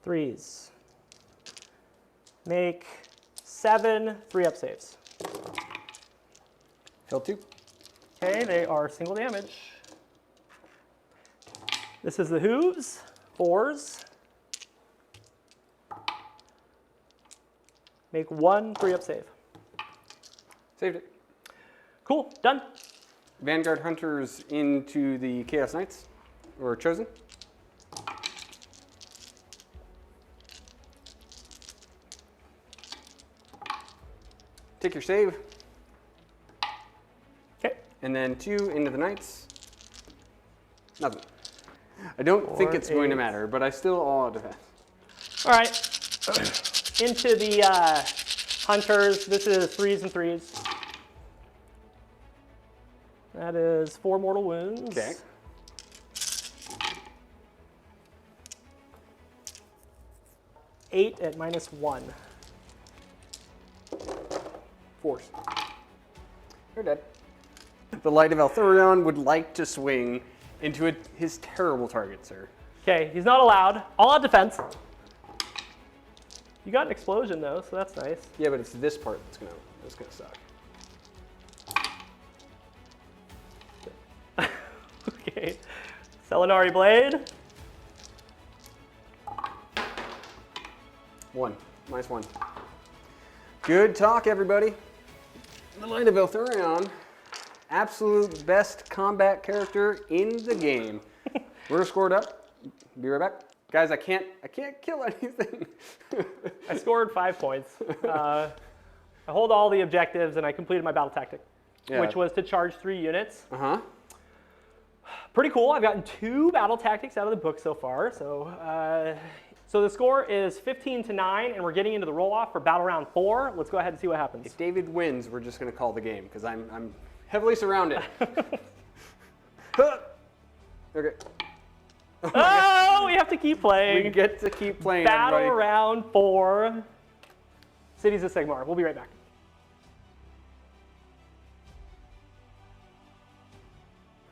Speaker 1: 3s. Make 7 3-up saves.
Speaker 2: Failed 2.
Speaker 1: Okay, they are single damage. This is the hooves, 4s. Make 1 3-up save.
Speaker 2: Saved it.
Speaker 1: Cool, done.
Speaker 2: Vanguard Hunters into the Chaos Knights, or Chosen. Take your save.
Speaker 1: Okay.
Speaker 2: And then 2 into the knights. Nothing. I don't think
Speaker 1: 4,
Speaker 2: it's going to
Speaker 1: 8.
Speaker 2: matter, but I still all defense.
Speaker 1: All right. Into the hunters. This is 3s and 3s. That is 4 mortal wounds.
Speaker 2: Okay.
Speaker 1: Eight at -1.
Speaker 2: Force. You're dead. The Light of Elthurion would like to swing into his terrible target, sir.
Speaker 1: Okay, he's not allowed. All out defense. You got an explosion though, so that's nice.
Speaker 2: Yeah, but it's this part that's gonna suck.
Speaker 1: Okay. Selenari Blade.
Speaker 2: 1. -1. Good talk, everybody. The Light of Elthurion, absolute best combat character in the game. We're scored up. Be right back. Guys, I can't kill anything.
Speaker 1: I scored 5 points. I hold all the objectives and I completed my battle tactic, which was to charge 3 units.
Speaker 2: Uh-huh.
Speaker 1: Pretty cool. I've gotten 2 battle tactics out of the book so far. So the score is 15-9, and we're getting into the roll-off for battle round 4. Let's go ahead and see what happens.
Speaker 2: If David wins, we're just going to call the game because I'm heavily surrounded. Okay.
Speaker 1: Oh, we have to keep playing.
Speaker 2: We get to keep playing,
Speaker 1: Battle
Speaker 2: everybody.
Speaker 1: round 4. Cities of Sigmar. We'll be right back.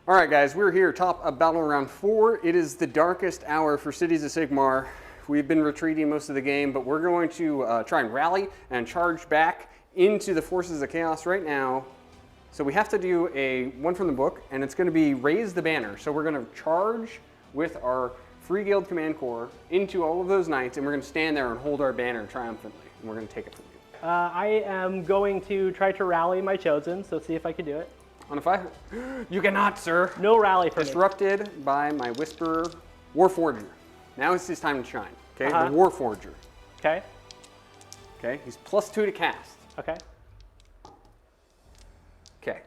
Speaker 2: All right, guys, we're here, top of battle round 4. It is the darkest hour for Cities of Sigmar. We've been retreating most of the game, but we're going to try and rally and charge back into the forces of chaos right now. So we have to do a one from the book, and it's going to be raise the banner. So we're going to charge with our Free Guild Command Corps into all of those knights, and we're going to stand there and hold our banner triumphantly, and we're going to take it from you.
Speaker 1: I am going to try to rally my chosen, so see if I can do it.
Speaker 2: On a 5, you cannot, sir.
Speaker 1: No rally for me.
Speaker 2: Disrupted by my Whisperer Warforger. Now it's his time to shine. Okay,
Speaker 1: Uh-huh.
Speaker 2: the Warforger.
Speaker 1: Okay.
Speaker 2: Okay, he's +2 to cast.
Speaker 1: Okay.
Speaker 2: Okay.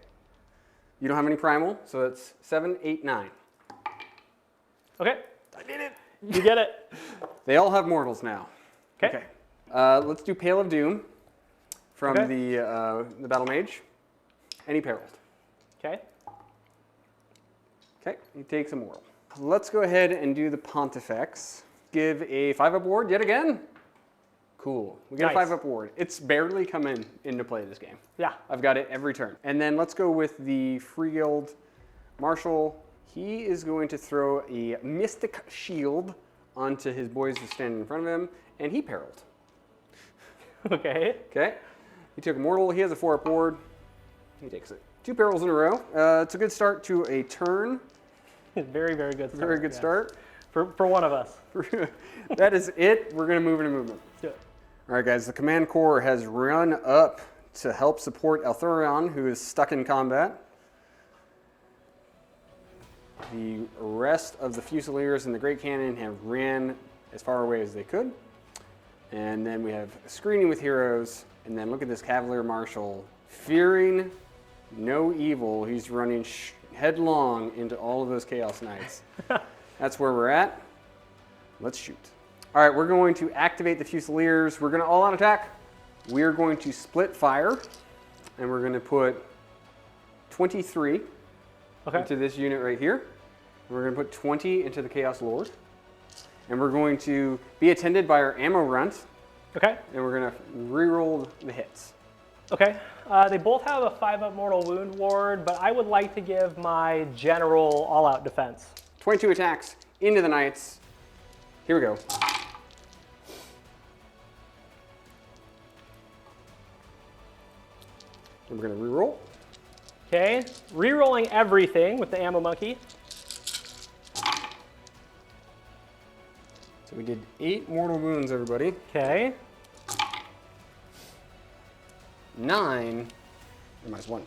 Speaker 2: You don't have any primal, so it's 7, 8, 9.
Speaker 1: Okay.
Speaker 2: I did it.
Speaker 1: You get it.
Speaker 2: They all have mortals now.
Speaker 1: Okay.
Speaker 2: Let's do Pale of Doom from
Speaker 1: Okay.
Speaker 2: the Battle Mage. Any perilled.
Speaker 1: Okay.
Speaker 2: Okay, he takes a mortal. Let's go ahead and do the Pontifex. Give a 5-up ward yet again. Cool. We get
Speaker 1: Nice.
Speaker 2: a 5-up ward. It's barely come into play this game.
Speaker 1: Yeah.
Speaker 2: I've got it every turn. And then let's go with the Free Guild Marshal. He is going to throw a Mystic Shield onto his boys who stand in front of him, and he perilled.
Speaker 1: Okay.
Speaker 2: Okay. He took a mortal. He has a 4-up ward. He takes it. 2 perils in a row. It's a good start to a turn.
Speaker 1: Very, very good start.
Speaker 2: Very good
Speaker 1: yes.
Speaker 2: start.
Speaker 1: For one of us.
Speaker 2: That is it. We're going to move into movement.
Speaker 1: Let's do it.
Speaker 2: All right, guys. The Command Corps has run up to help support Elthurion, who is stuck in combat. The rest of the Fusiliers and the Great Cannon have ran as far away as they could. And then we have screening with heroes. And then look at this Cavalier Marshal. Fearing no evil, he's running headlong into all of those Chaos Knights. That's where we're at. Let's shoot. All right, we're going to activate the Fusiliers. We're going to all-out attack. We're going to split fire. And we're going to put 23 into this unit right here. We're going to put 20 into the Chaos Lord. And we're going to be attended by our ammo runt.
Speaker 1: Okay.
Speaker 2: And we're going to reroll the hits.
Speaker 1: Okay. They both have a 5-up mortal wound ward, but I would like to give my general all-out defense.
Speaker 2: 22 attacks into the knights. Here we go. And we're going to reroll.
Speaker 1: Okay. Rerolling everything with the ammo monkey.
Speaker 2: So we did 8 mortal wounds, everybody.
Speaker 1: Okay.
Speaker 2: 9 -1.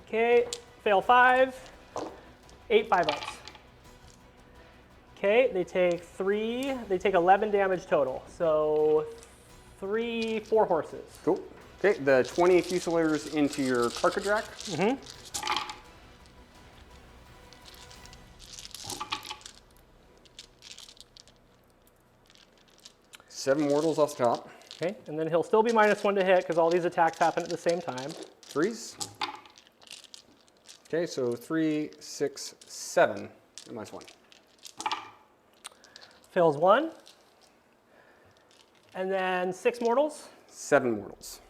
Speaker 1: Okay. Fail 5. 8 5-ups. Okay. They take 3. They take 11 damage total. So 4 horses.
Speaker 2: Cool. Okay, the 20 Fusiliers into your cartridge rack. 7 mortals off the top.
Speaker 1: Okay, and then he'll still be -1 to hit because all these attacks happen at the same time.
Speaker 2: 3s. Okay, so 3, 6, 7, and -1.
Speaker 1: Fails 1. And then 6 mortals,
Speaker 2: 7 mortals.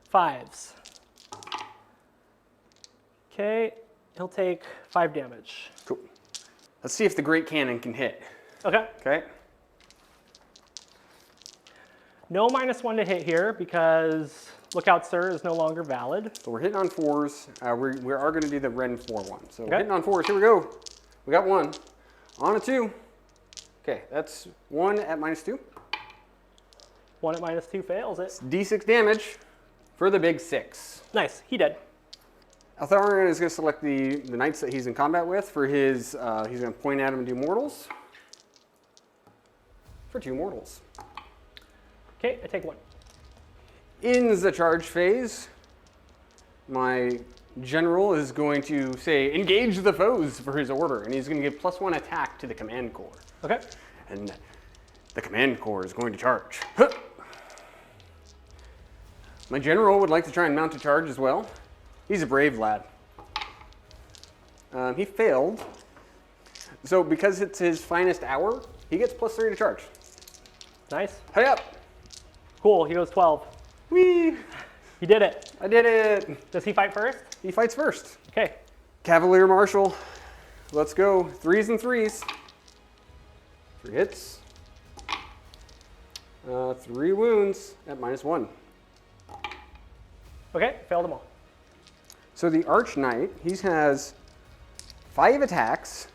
Speaker 1: 5s. Okay, he'll take 5 damage.
Speaker 2: Cool. Let's see if the Great Cannon can hit.
Speaker 1: Okay.
Speaker 2: Okay.
Speaker 1: No -1 to hit here because Lookout Sir is no longer valid.
Speaker 2: So we're hitting on 4s. We are going to do the Ren 4 one. So we're
Speaker 1: Okay.
Speaker 2: hitting on 4s. Here we go. We got 1. On a 2. Okay, that's 1 at -2.
Speaker 1: 1 at -2 fails it.
Speaker 2: D6 damage for the big 6.
Speaker 1: Nice, he did.
Speaker 2: Altharion is going to select the knights that he's in combat with for his, he's going to point at him and do mortals. For 2 mortals.
Speaker 1: Okay, I take 1.
Speaker 2: In the charge phase, my general is going to say, engage the foes for his order, and he's going to give +1 attack to the command corps.
Speaker 1: Okay.
Speaker 2: And the command corps is going to charge. My general would like to try and mount a charge as well. He's a brave lad. He failed. So because it's his finest hour, he gets +3 to charge.
Speaker 1: Nice.
Speaker 2: Hey up!
Speaker 1: Cool, he goes 12.
Speaker 2: Whee!
Speaker 1: He did it.
Speaker 2: I did it!
Speaker 1: Does he fight first?
Speaker 2: He fights first.
Speaker 1: Okay.
Speaker 2: Cavalier Marshal. Let's go. 3s and 3s. 3 hits. 3 wounds at -1.
Speaker 1: Okay, failed them all.
Speaker 2: So the Arch Knight, he has 5 attacks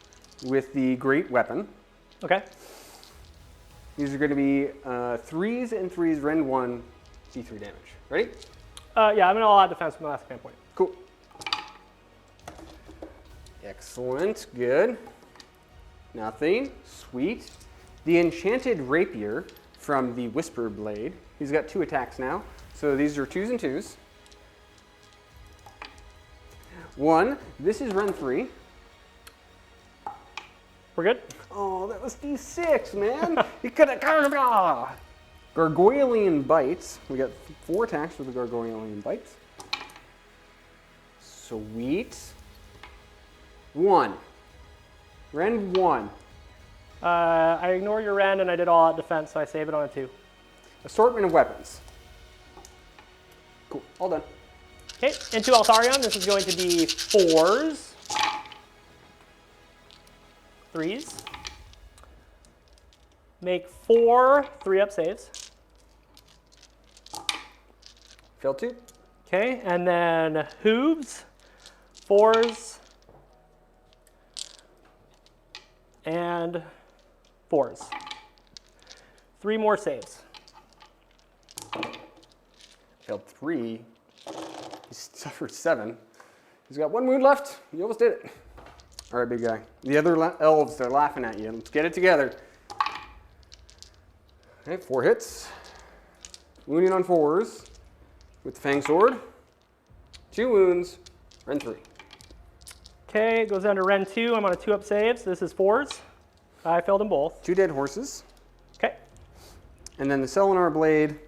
Speaker 2: with the Great Weapon.
Speaker 1: Okay.
Speaker 2: These are going to be 3s and 3s, Ren 1, D3 damage. Ready?
Speaker 1: Yeah, I'm in all out defense from the last command point.
Speaker 2: Cool. Excellent. Good. Nothing. Sweet. The Enchanted Rapier from the Whisper Blade. He's got 2 attacks now. So these are 2s and 2s. 1. This is Ren 3.
Speaker 1: We're good?
Speaker 2: Oh, that was D6, man. You could have. Gargoylean Bites. We got 4 attacks with the Gargoylean Bites. Sweet. 1. Ren 1.
Speaker 1: I ignore your Ren and I did all out defense, so I save it on a 2.
Speaker 2: Assortment of weapons. Cool. All done.
Speaker 1: Okay, into Altharion, this is going to be 4s. 3s. Make 4 3-up saves.
Speaker 2: Failed 2.
Speaker 1: Okay, and then hooves, 4s, and 4s. 3 more saves.
Speaker 2: Failed 3. He suffered 7. He's got 1 wound left. You almost did it. All right, big guy. The other elves, they're laughing at you. Let's get it together. Okay, 4 hits. Wounding on 4s with the Fang Sword. 2 wounds, Ren 3.
Speaker 1: Okay, goes down to Ren 2. I'm on a 2-up save, so this is 4s. I failed them both.
Speaker 2: 2 dead horses.
Speaker 1: Okay.
Speaker 2: And then the Selenar Blade.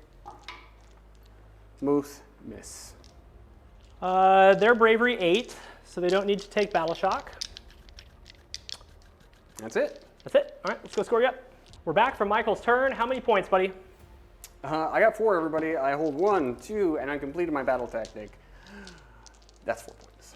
Speaker 2: Both miss.
Speaker 1: Their bravery 8, so they don't need to take battle shock.
Speaker 2: That's it.
Speaker 1: That's it. All right, let's go score you up. We're back from Michael's turn. How many points, buddy?
Speaker 2: I got 4, everybody. I hold 1, 2, and I completed my battle tactic. That's 4 points.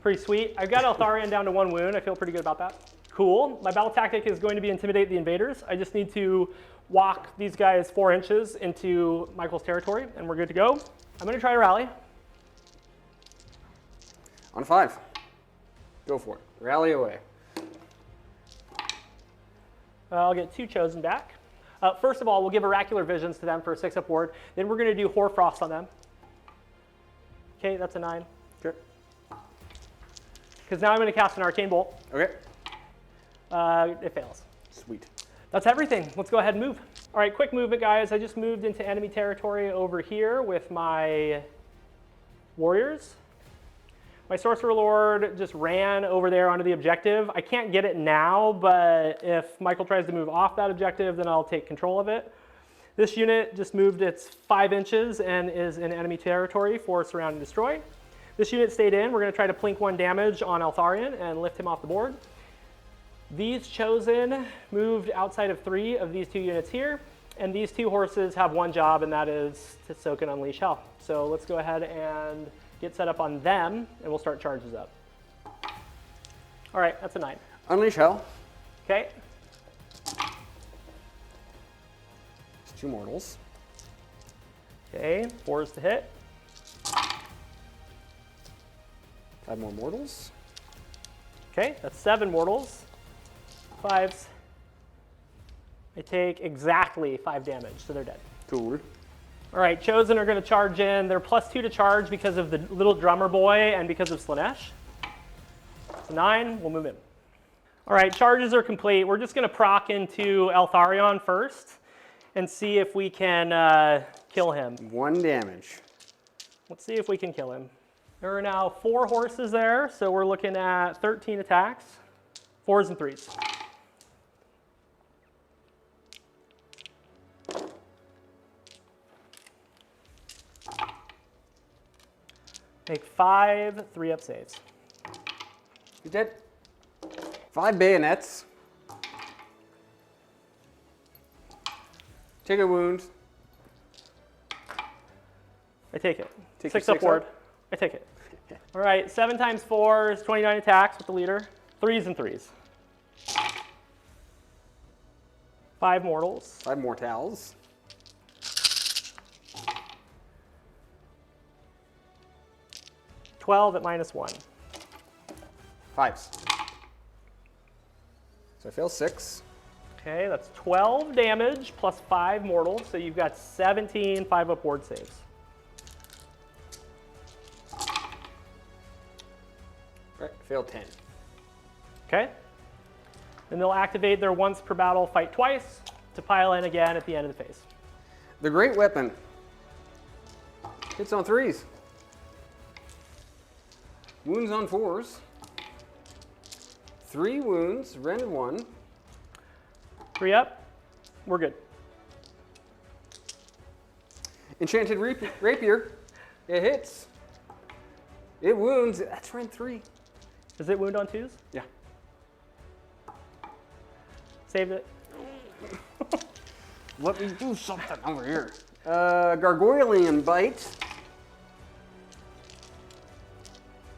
Speaker 1: Pretty sweet. I've got Altharion down to 1 wound. I feel pretty good about that. Cool. My battle tactic is going to be intimidate the invaders. I just need to walk these guys 4 inches into Michael's territory, and we're good to go. I'm going to try to rally.
Speaker 2: On a 5. Go for it. Rally away.
Speaker 1: I'll get 2 chosen back. First of all, we'll give Oracular Visions to them for a 6-up ward. Then we're going to do Hoarfrost on them. Okay, that's a 9.
Speaker 2: Okay.
Speaker 1: Because now I'm going to cast an Arcane Bolt.
Speaker 2: Okay.
Speaker 1: It fails.
Speaker 2: Sweet.
Speaker 1: That's everything. Let's go ahead and move. All right, quick movement, guys. I just moved into enemy territory over here with my warriors. My Sorcerer Lord just ran over there onto the objective. I can't get it now, but if Michael tries to move off that objective, then I'll take control of it. This unit just moved its 5 inches and is in enemy territory for Surround and Destroy. This unit stayed in. We're going to try to plink 1 damage on Eltharion and lift him off the board. These Chosen moved outside of 3 of these 2 units here, and these 2 horses have 1 job, and that is to soak and unleash hell. So let's go ahead and get set up on them, and we'll start charges up. All right, that's a 9.
Speaker 2: Unleash hell.
Speaker 1: Okay.
Speaker 2: It's 2 mortals.
Speaker 1: Okay, 4s to hit.
Speaker 2: 5 more mortals.
Speaker 1: Okay, that's 7 mortals. 5s. I take exactly 5 damage, so they're dead.
Speaker 2: Cool.
Speaker 1: All right, Chosen are going to charge in. They're +2 to charge because of the little drummer boy and because of Slaanesh. So 9, we'll move in. All right, charges are complete. We're just going to proc into Eltharion first and see if we can kill him.
Speaker 2: 1 damage.
Speaker 1: Let's see if we can kill him. There are now 4 horses there, so we're looking at 13 attacks, 4s and 3s. Make 5 3-up saves.
Speaker 2: He's dead. 5 bayonets. Take a wound.
Speaker 1: I take it.
Speaker 2: Take
Speaker 1: 6
Speaker 2: your 6
Speaker 1: upward.
Speaker 2: up.
Speaker 1: I take it. All right, 7 times 4 is 29 attacks with the leader. 3s and 3s. 5 mortals.
Speaker 2: 5 mortals.
Speaker 1: 12 at -1.
Speaker 2: 5s. So I fail 6.
Speaker 1: Okay, that's 12 damage plus 5 mortals, so you've got 17 5-up ward saves.
Speaker 2: Right, failed 10.
Speaker 1: Okay? Then they'll activate their once per battle fight twice to pile in again at the end of the phase.
Speaker 2: The great weapon hits on 3s. Wounds on 4s. 3 wounds, rend 1.
Speaker 1: 3 up, we're good.
Speaker 2: Enchanted Rapier, it hits. It wounds, that's rend 3.
Speaker 1: Does it wound on 2s?
Speaker 2: Yeah.
Speaker 1: Saved it.
Speaker 2: Let me do something over here. Gargoylian Bite.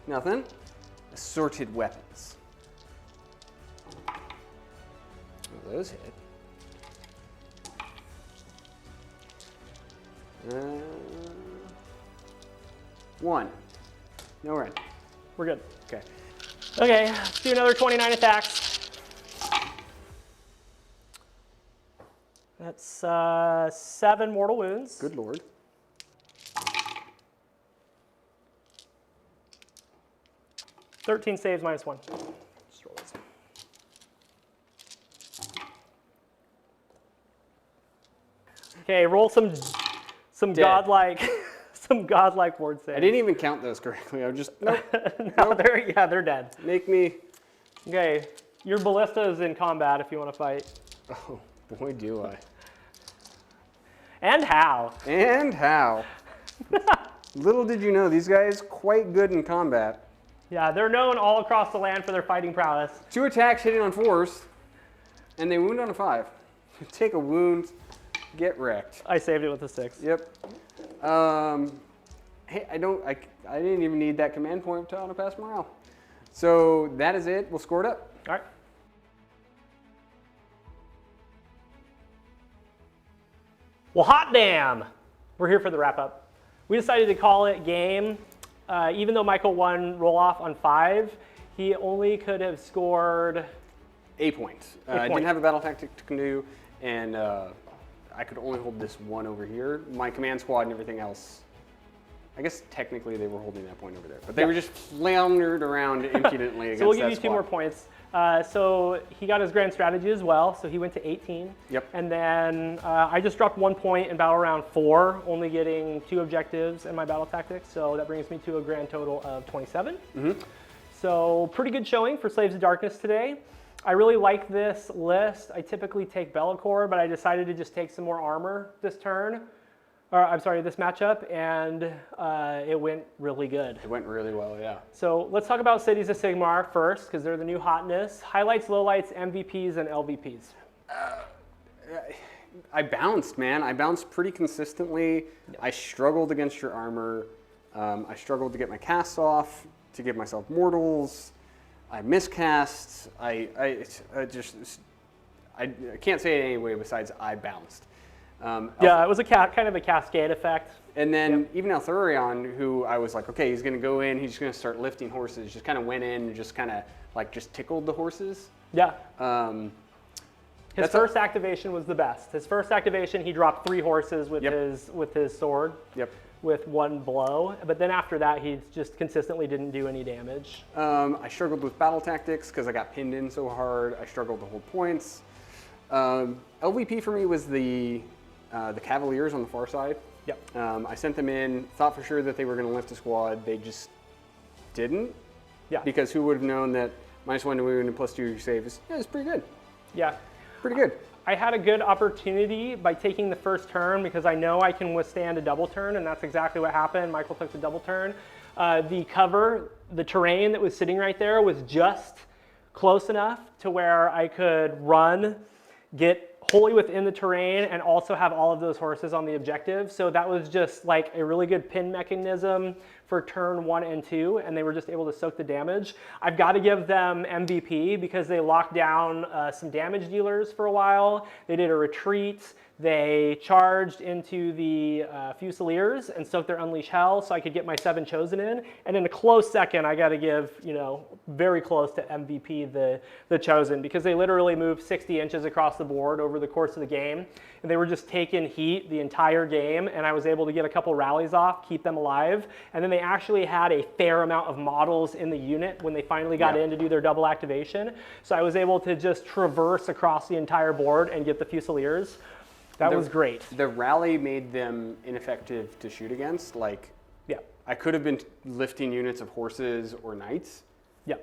Speaker 2: Nothing. Assorted weapons. Those hit. 1. No rend.
Speaker 1: We're good.
Speaker 2: Okay.
Speaker 1: Okay, let's do another 29 attacks. That's 7 mortal wounds.
Speaker 2: Good lord.
Speaker 1: $13 saves -1. Just roll this. Okay, roll some godlike some godlike ward saves.
Speaker 2: I didn't even count those correctly. I was just nope.
Speaker 1: No, they're dead.
Speaker 2: Make me.
Speaker 1: Okay, your ballista is in combat if you want to fight.
Speaker 2: Oh boy, do I.
Speaker 1: And how?
Speaker 2: And how. Little did you know, these guys quite good in combat.
Speaker 1: Yeah, they're known all across the land for their fighting prowess.
Speaker 2: 2 attacks hitting on 4s, and they wound on a 5. Take a wound, get wrecked.
Speaker 1: I saved it with a 6.
Speaker 2: Yep. Hey, I didn't even need that command point to auto-pass morale. So that is it. We'll score it up.
Speaker 1: All right. Well, hot damn! We're here for the wrap-up. We decided to call it game. Even though Michael won roll-off on 5, he only could have scored
Speaker 2: A point. I didn't have a battle tactic to do, and I could only hold this one over here. My command squad and everything else I guess technically they were holding that point over there, but they were just floundered around impudently against
Speaker 1: So we'll give
Speaker 2: that
Speaker 1: you 2
Speaker 2: squad.
Speaker 1: more points. So he got his grand strategy as well, so he went to 18.
Speaker 2: Yep.
Speaker 1: And then I just dropped 1 point in battle round 4, only getting 2 objectives in my battle tactics, so that brings me to a grand total of 27. So pretty good showing for Slaves of Darkness today. I really like this list. I typically take Be'lakor, but I decided to just take some more armor this turn. Or I'm sorry, this matchup, and it went really good.
Speaker 2: It went really well, yeah.
Speaker 1: So let's talk about Cities of Sigmar first, because they're the new hotness. Highlights, lowlights, MVPs, and LVPs.
Speaker 2: I bounced, man. I bounced pretty consistently. I struggled against your armor. I struggled to get my casts off, to give myself mortals. I miscast. I can't say it any way besides I bounced.
Speaker 1: Yeah, it was a kind of a cascade effect.
Speaker 2: And then even Althurion, who I was like, okay, he's going to go in, he's going to start lifting horses, just kind of went in and just kind of like just tickled the horses.
Speaker 1: Yeah. His
Speaker 2: That's
Speaker 1: first activation was the best. His first activation, he dropped 3 horses with his sword.
Speaker 2: Yep.
Speaker 1: With 1 blow, but then after that, he just consistently didn't do any damage.
Speaker 2: I struggled with battle tactics because I got pinned in so hard. I struggled to hold points. LVP for me was the Cavaliers on the far side.
Speaker 1: Yep.
Speaker 2: I sent them in, thought for sure that they were going to lift a squad. They just didn't.
Speaker 1: Yeah.
Speaker 2: Because who would have known that -1 to wound and +2 save is pretty good.
Speaker 1: Yeah.
Speaker 2: Pretty good.
Speaker 1: I had a good opportunity by taking the first turn because I know I can withstand a double turn, and that's exactly what happened. Michael took the double turn. The cover, the terrain that was sitting right there was just close enough to where I could run, get wholly within the terrain, and also have all of those horses on the objective. So that was just like a really good pin mechanism for turn 1 and 2, and they were just able to soak the damage. I've got to give them MVP because they locked down some damage dealers for a while. They did a retreat. They charged into the Fusiliers and soaked their Unleash Hell so I could get my 7 Chosen in. And in a close second, I got to give, very close to MVP the Chosen, because they literally moved 60 inches across the board over the course of the game. And they were just taking heat the entire game, and I was able to get a couple rallies off, keep them alive. And then they actually had a fair amount of models in the unit when they finally got in to do their double activation. So I was able to just traverse across the entire board and get the Fusiliers. That was great.
Speaker 2: The rally made them ineffective to shoot against. Like,
Speaker 1: Yeah.
Speaker 2: I could have been lifting units of horses or knights,
Speaker 1: Yeah.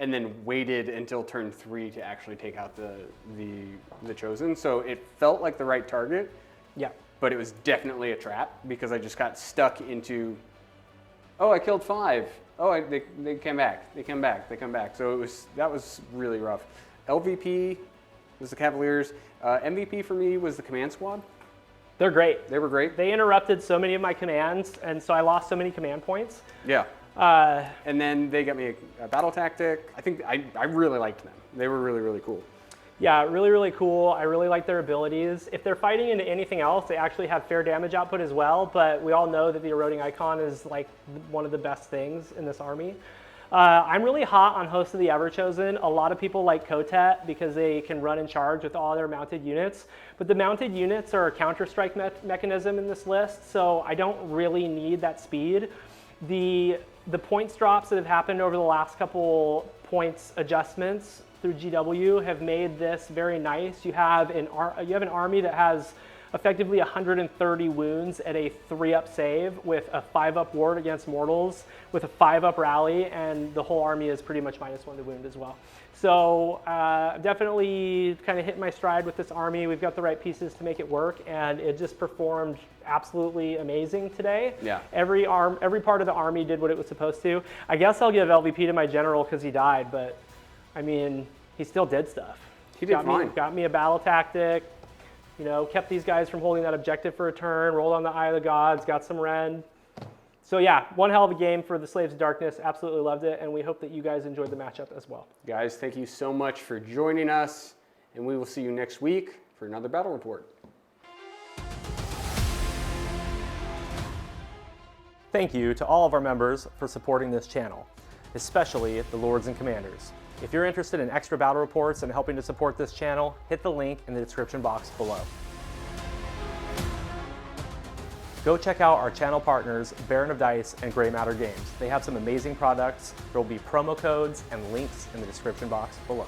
Speaker 2: and then waited until turn 3 to actually take out the Chosen. So it felt like the right target,
Speaker 1: Yeah.
Speaker 2: but it was definitely a trap because I just got stuck into, oh, I killed 5. Oh, they came back. They come back. They come back. So that was really rough. LVP was the Cavaliers. MVP for me was the command squad.
Speaker 1: They're great.
Speaker 2: They were great.
Speaker 1: They interrupted so many of my commands, and so I lost so many command points.
Speaker 2: Yeah. And then they got me a battle tactic. I think I really liked them. They were really, really cool.
Speaker 1: Yeah, really, really cool. I really like their abilities. If they're fighting into anything else, they actually have fair damage output as well, but we all know that the eroding icon is like one of the best things in this army. I'm really hot on Host of the Everchosen. A lot of people like Kotet because they can run and charge with all their mounted units, but the mounted units are a counter-strike mechanism in this list, so I don't really need that speed. The points drops that have happened over the last couple points adjustments through GW have made this very nice. You have an army that has effectively 130 wounds at a 3-up save with a 5-up ward against mortals with a 5-up rally, and the whole army is pretty much -1 to wound as well. So definitely kind of hit my stride with this army. We've got the right pieces to make it work, and it just performed absolutely amazing today.
Speaker 2: Yeah.
Speaker 1: Every part of the army did what it was supposed to. I guess I'll give LVP to my general because he died, but I mean, he still did stuff.
Speaker 2: He did fine.
Speaker 1: Got me a battle tactic, kept these guys from holding that objective for a turn, rolled on the Eye of the Gods, got some Ren. So yeah, one hell of a game for the Slaves of Darkness. Absolutely loved it, and we hope that you guys enjoyed the matchup as well.
Speaker 2: Guys, thank you so much for joining us, and we will see you next week for another battle report.
Speaker 1: Thank you to all of our members for supporting this channel, especially the Lords and Commanders. If you're interested in extra battle reports and helping to support this channel, hit the link in the description box below. Go check out our channel partners, Baron of Dice and Grey Matter Games. They have some amazing products. There will be promo codes and links in the description box below.